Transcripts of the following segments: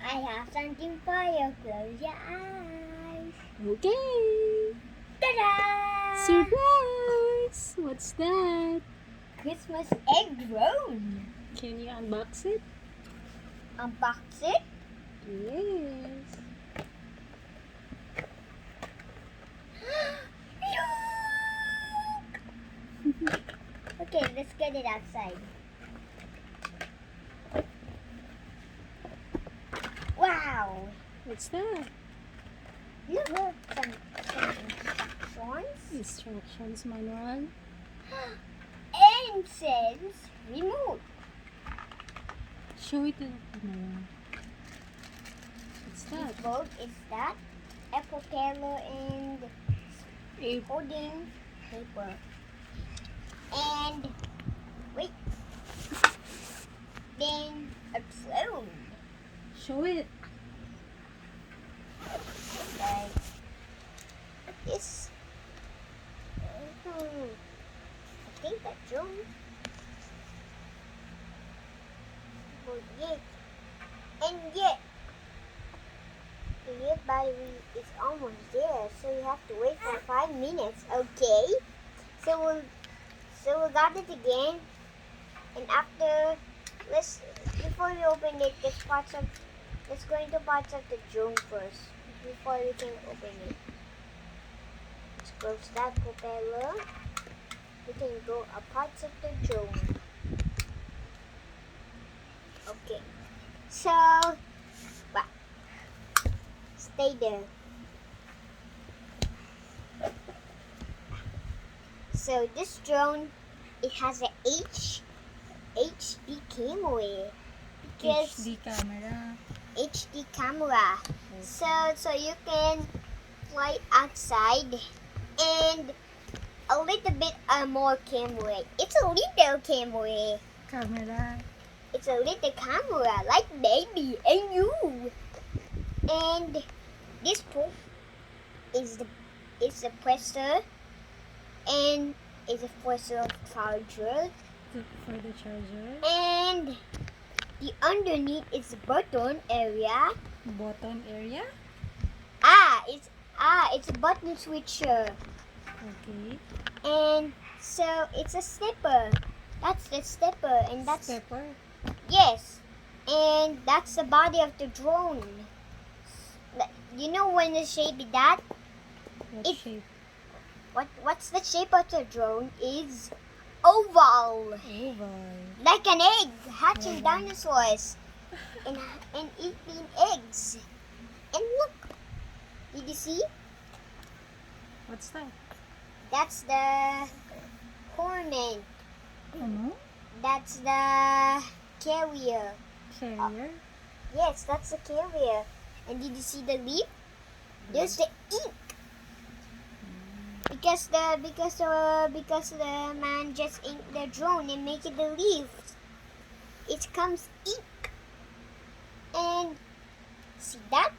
I have something for you. Close your eyes. Okay. Ta-da! Surprise! What's that? Christmas egg drone. Can you unbox it? Unbox it. Yes. Look! Okay, let's get it outside. Wow! What's that? Look, some instructions. Instructions manual. And says remote. Show it to the camera. What's that? Remote is that a propeller and A holding paper. And wait. Then a drone. show it. Like this. I think that drone. But yet, and yet, the yet battery is almost there, so you have to wait for 5 minutes. Okay. So we got it again, and after before we open it, let's go into parts of the drone first before we can open it. Let's close that propeller. We can go a parts of the drone. Okay. So, stay there. So this drone, it has a HD camera because HD camera. HD camera. So you can fly outside and a little bit more camera. It's a little camera. Camera. It's a little camera like baby and you. And this pole is the pressure and is a pressure of charger. For the charger. And the underneath is the button area. Button area. It's a button switcher. Okay. And so it's a stepper. That's the stepper, and that's Stepper. yes. And that's the body of the drone. You know when the shape is that? What It- shape? What's the shape of the drone is oval, Oval. like an egg hatching Oval. dinosaurs and eating eggs. And look, did you see? What's that? That's the hornet. Ano? That's the carrier. Carrier. Yes, that's the carrier. And did you see the leaf? There's the ink. Because the man just inked the drone and make it the leaf. It comes ink. And see that?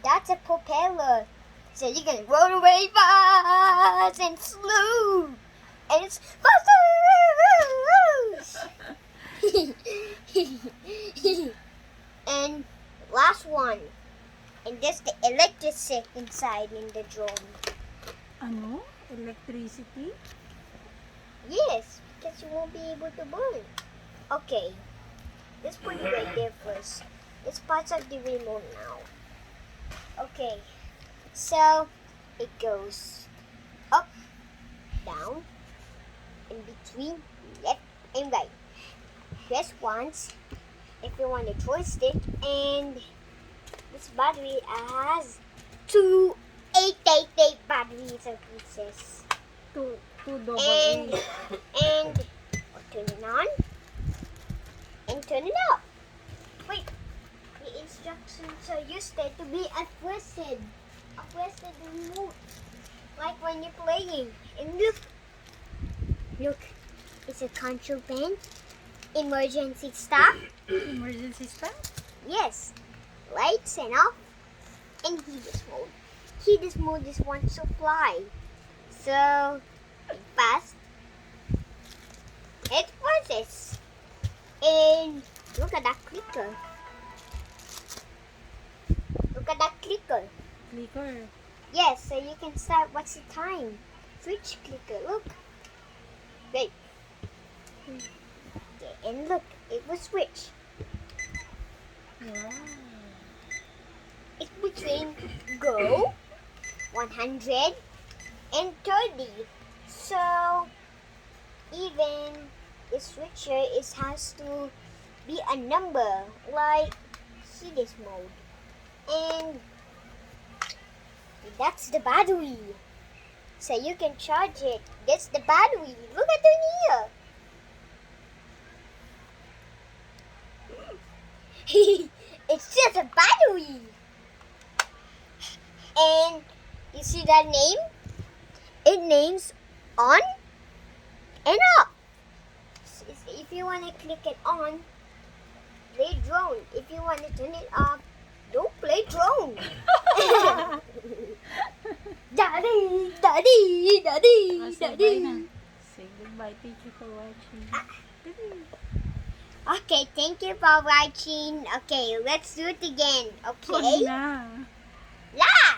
That's a propeller. So you can run away fast and slow. And it's fast. And last one. And there's the electricity inside in the drone. Ano? Electricity? Yes, because you won't be able to burn. Okay, let's put it right there first. It's parts of the remote now. Okay, so it goes up, down, in between, left and right. Press once if you want to twist it, and this battery has 2 888 batteries and pieces. Two double And A. and turn it on and turn it off. Wait, the instructions are used there to be adjusted remote, like when you're playing. And look, it's a control pen. Emergency stop. Emergency stop? Yes, lights and off, and heated mode. Heated mode just wants to fly. So fast. It passes. And look at that clicker. clicker. Clicker. Yes, so you can start. What's the time? Switch clicker. Look. Wait. Okay, and look, it was switch. Wow. It's between go 100 and 30. So even the switcher has to be a number like see this mode. And that's the battery. So you can charge it. That's the battery. Look at it here. It's just a battery. And you see that name? It names on and off. If you want to click it on, play drone. If you want to turn it off, don't play drone. Daddy, daddy, daddy, Oh, say bye na. daddy. Say goodbye. Thank you for watching. Okay, thank you for watching. Okay, let's do it again. Pause Okay? na. La!